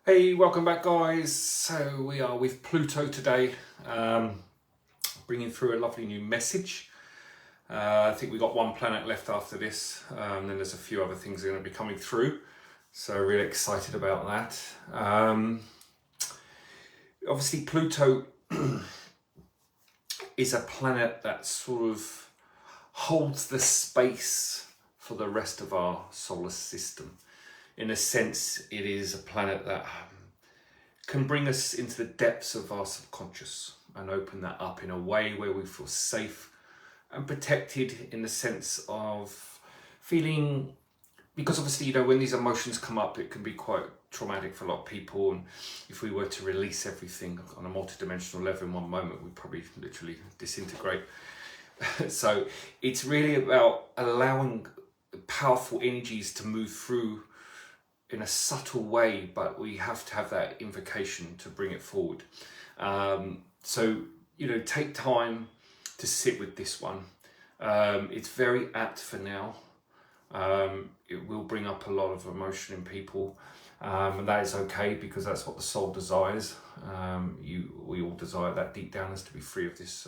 Hey, welcome back guys. So we are with Pluto today, bringing through a lovely new message. I think we've got one planet left after this, then there's a few other things that are going to be coming through. So really excited about that. Obviously Pluto is a planet that sort of holds the space for the rest of our solar system. In a sense, it is a planet that can bring us into the depths of our subconscious and open that up in a way where we feel safe and protected, in the sense of feeling, because obviously, when these emotions come up, it can be quite traumatic for a lot of people. And if we were to release everything on a multidimensional level in one moment, we'd probably literally disintegrate. So it's really about allowing powerful energies to move through in a subtle way, but we have to have that invocation to bring it forward. So take time to sit with this one. It's very apt for now. It will bring up a lot of emotion in people, and that is okay, because that's what the soul desires. We all desire that deep down, is to be free of this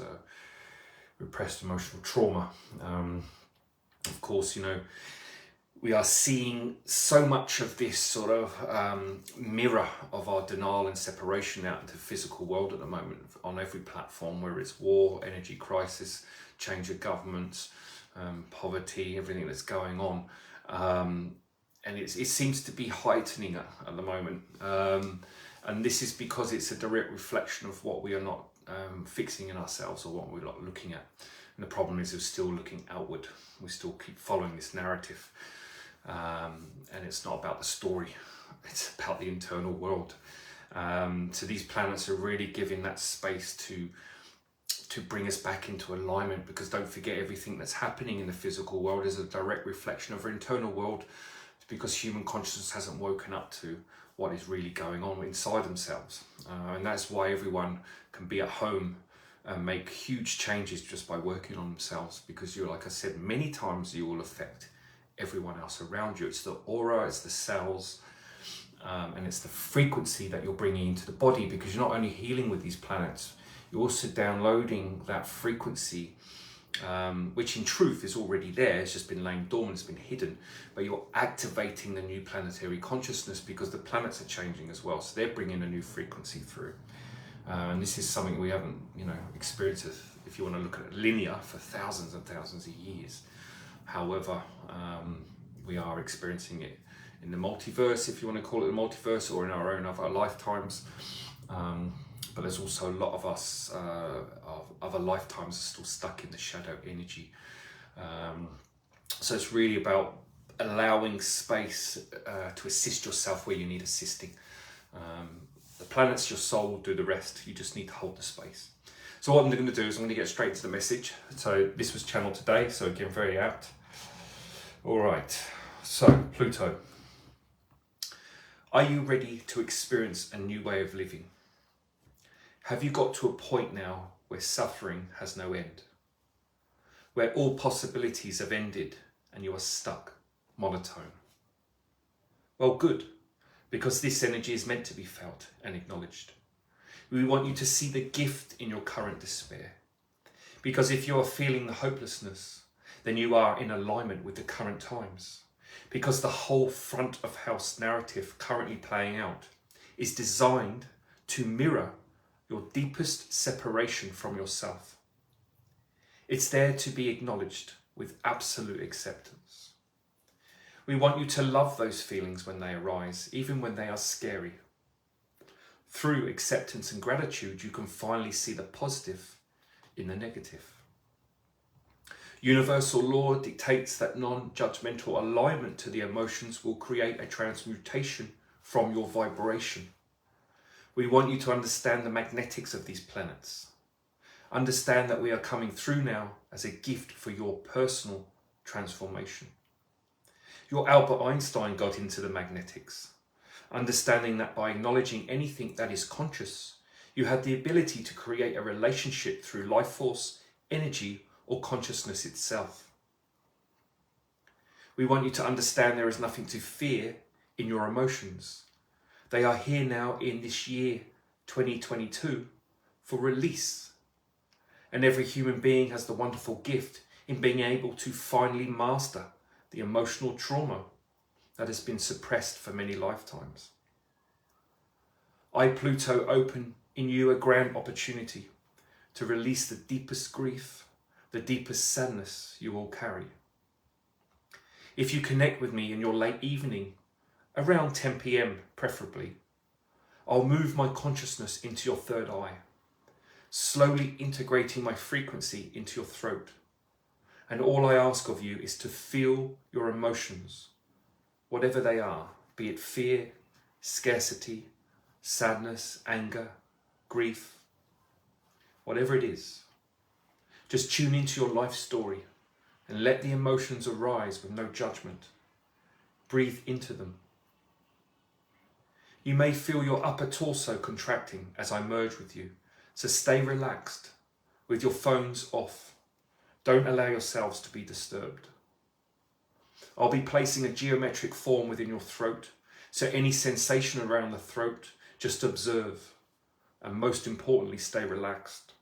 repressed emotional trauma. Of course, we are seeing so much of this sort of mirror of our denial and separation out into the physical world at the moment, on every platform, where it's war, energy crisis, change of governments, poverty, everything that's going on. And it seems to be heightening at the moment. And this is because it's a direct reflection of what we are not fixing in ourselves, or what we're not looking at. And the problem is we're still looking outward. We still keep following this narrative. And it's not about the story, it's about the internal world. So these planets are really giving that space to bring us back into alignment, because don't forget, everything that's happening in the physical world is a direct reflection of our internal world, because human consciousness hasn't woken up to what is really going on inside themselves. And that's why everyone can be at home and make huge changes just by working on themselves, because like I said many times, you will affect everyone else around you. It's the aura, it's the cells, and it's the frequency that you're bringing into the body, because you're not only healing with these planets, you're also downloading that frequency, which in truth is already there. It's just been laying dormant, it's been hidden, but you're activating the new planetary consciousness, because the planets are changing as well, so they're bringing a new frequency through. And this is something we haven't experienced, if you want to look at it linear, for thousands and thousands of years. However, we are experiencing it in the multiverse, if you want to call it the multiverse, or in our own other lifetimes. But there's also a lot of us, of other lifetimes, are still stuck in the shadow energy. So it's really about allowing space to assist yourself where you need assisting. The planets, your soul, will do the rest. You just need to hold the space. So what I'm going to do is I'm going to get straight to the message. So this was channeled today, so again, very apt. All right, so Pluto. Are you ready to experience a new way of living? Have you got to a point now where suffering has no end? Where all possibilities have ended and you are stuck, monotone? Well, good, because this energy is meant to be felt and acknowledged. We want you to see the gift in your current despair. Because if you are feeling the hopelessness, then you are in alignment with the current times. Because the whole front of house narrative currently playing out is designed to mirror your deepest separation from yourself. It's there to be acknowledged with absolute acceptance. We want you to love those feelings when they arise, even when they are scary. Through acceptance and gratitude, you can finally see the positive in the negative. Universal law dictates that non-judgmental alignment to the emotions will create a transmutation from your vibration. We want you to understand the magnetics of these planets. Understand that we are coming through now as a gift for your personal transformation. Your Albert Einstein got into the magnetics, understanding that by acknowledging anything that is conscious, you have the ability to create a relationship through life force, energy, or consciousness itself. We want you to understand there is nothing to fear in your emotions. They are here now in this year 2022 for release. And every human being has the wonderful gift in being able to finally master the emotional trauma that has been suppressed for many lifetimes. I, Pluto, open in you a grand opportunity to release the deepest grief, the deepest sadness you all carry. If you connect with me in your late evening, around 10 p.m. preferably, I'll move my consciousness into your third eye, slowly integrating my frequency into your throat. And all I ask of you is to feel your emotions, whatever they are, be it fear, scarcity, sadness, anger, grief, whatever it is. Just tune into your life story and let the emotions arise with no judgment. Breathe into them. You may feel your upper torso contracting as I merge with you, so stay relaxed with your phones off. Don't allow yourselves to be disturbed. I'll be placing a geometric form within your throat, so any sensation around the throat, just observe, and most importantly, stay relaxed.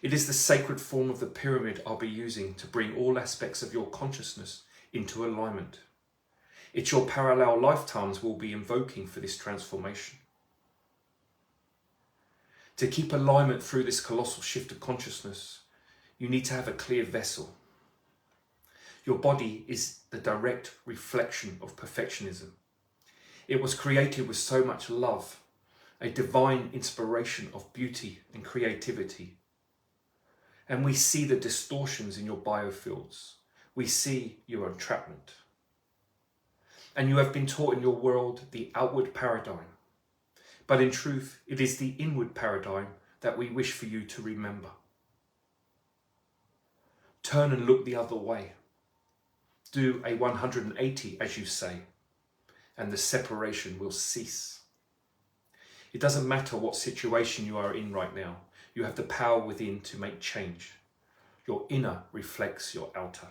It is the sacred form of the pyramid I'll be using to bring all aspects of your consciousness into alignment. It's your parallel lifetimes we'll be invoking for this transformation. To keep alignment through this colossal shift of consciousness, you need to have a clear vessel. Your body is the direct reflection of perfectionism. It was created with so much love, a divine inspiration of beauty and creativity. And we see the distortions in your biofields. We see your entrapment. And you have been taught in your world the outward paradigm. But in truth, it is the inward paradigm that we wish for you to remember. Turn and look the other way. Do a 180, as you say, and the separation will cease. It doesn't matter what situation you are in right now. You have the power within to make change. Your inner reflects your outer.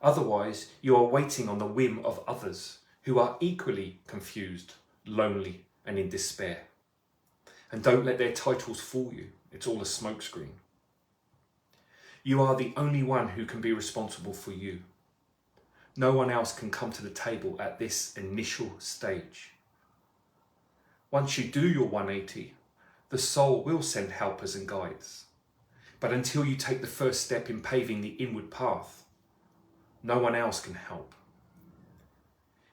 Otherwise, you are waiting on the whim of others who are equally confused, lonely, and in despair. And don't let their titles fool you. It's all a smokescreen. You are the only one who can be responsible for you. No one else can come to the table at this initial stage. Once you do your 180, the soul will send helpers and guides. But until you take the first step in paving the inward path, no one else can help.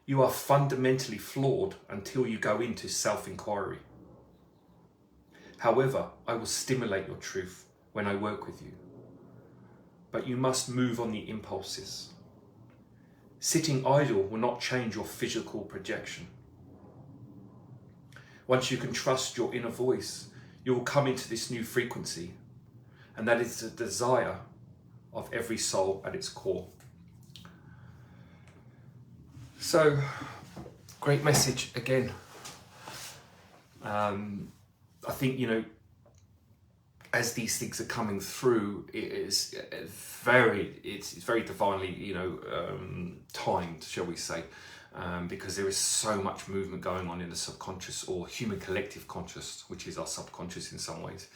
You are fundamentally flawed until you go into self-inquiry. However, I will stimulate your truth when I work with you. But you must move on the impulses. Sitting idle will not change your physical projection. Once you can trust your inner voice, you will come into this new frequency, and that is the desire of every soul at its core. So, great message again. I think, as these things are coming through, it's very divinely, timed, shall we say, because there is so much movement going on in the subconscious or human collective conscious, which is our subconscious in some ways,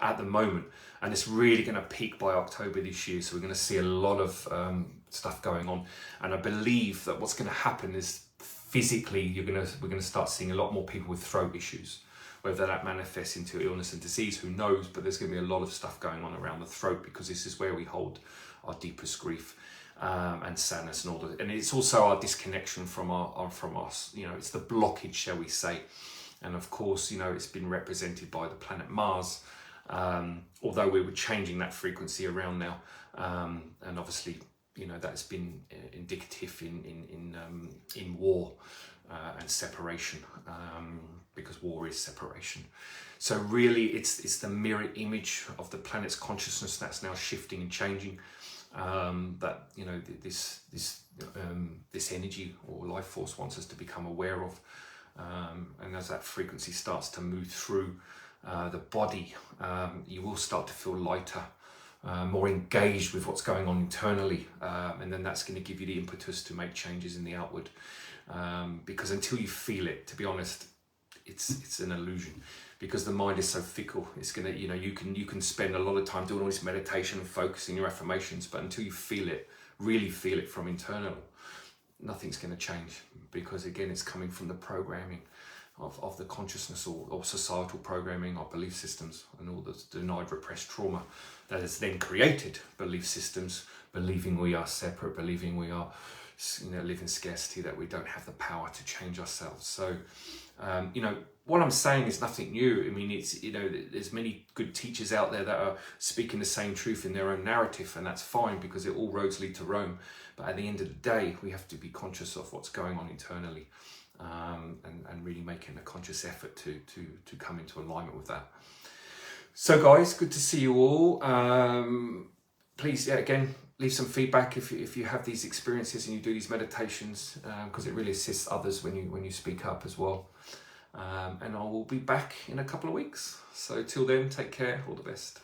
at the moment, and it's really going to peak by October this year. So we're going to see a lot of stuff going on, and I believe that what's going to happen is physically we're going to start seeing a lot more people with throat issues. Whether that manifests into illness and disease, who knows? But there's going to be a lot of stuff going on around the throat, because this is where we hold our deepest grief and sadness and all that. And it's also our disconnection from us. It's the blockage, shall we say? And of course, it's been represented by the planet Mars. Although we were changing that frequency around now, and obviously, that's been indicative in war and separation. Because war is separation. So really it's the mirror image of the planet's consciousness that's now shifting and changing, that this energy or life force wants us to become aware of, and as that frequency starts to move through the body, you will start to feel lighter, more engaged with what's going on internally, and then that's going to give you the impetus to make changes in the outward. because until you feel it, to be honest, it's an illusion, because the mind is so fickle. It's gonna, you know, you can spend a lot of time doing all this meditation and focusing your affirmations, but until you feel it, really feel it from internal, nothing's going to change, because again, it's coming from the programming of the consciousness, or societal programming, our belief systems, and all the denied, repressed trauma that has then created belief systems, believing we are separate, believing we are, you know, live in scarcity, that we don't have the power to change ourselves. So, you know, what I'm saying is nothing new. I mean, it's, you know, there's many good teachers out there that are speaking the same truth in their own narrative, and that's fine, because all roads lead to Rome. But at the end of the day, we have to be conscious of what's going on internally, and really making a conscious effort to come into alignment with that. So guys, good to see you all. Please, yeah, again, leave some feedback if you have these experiences and you do these meditations, because it really assists others when you speak up as well. And I will be back in a couple of weeks. So till then, take care, all the best.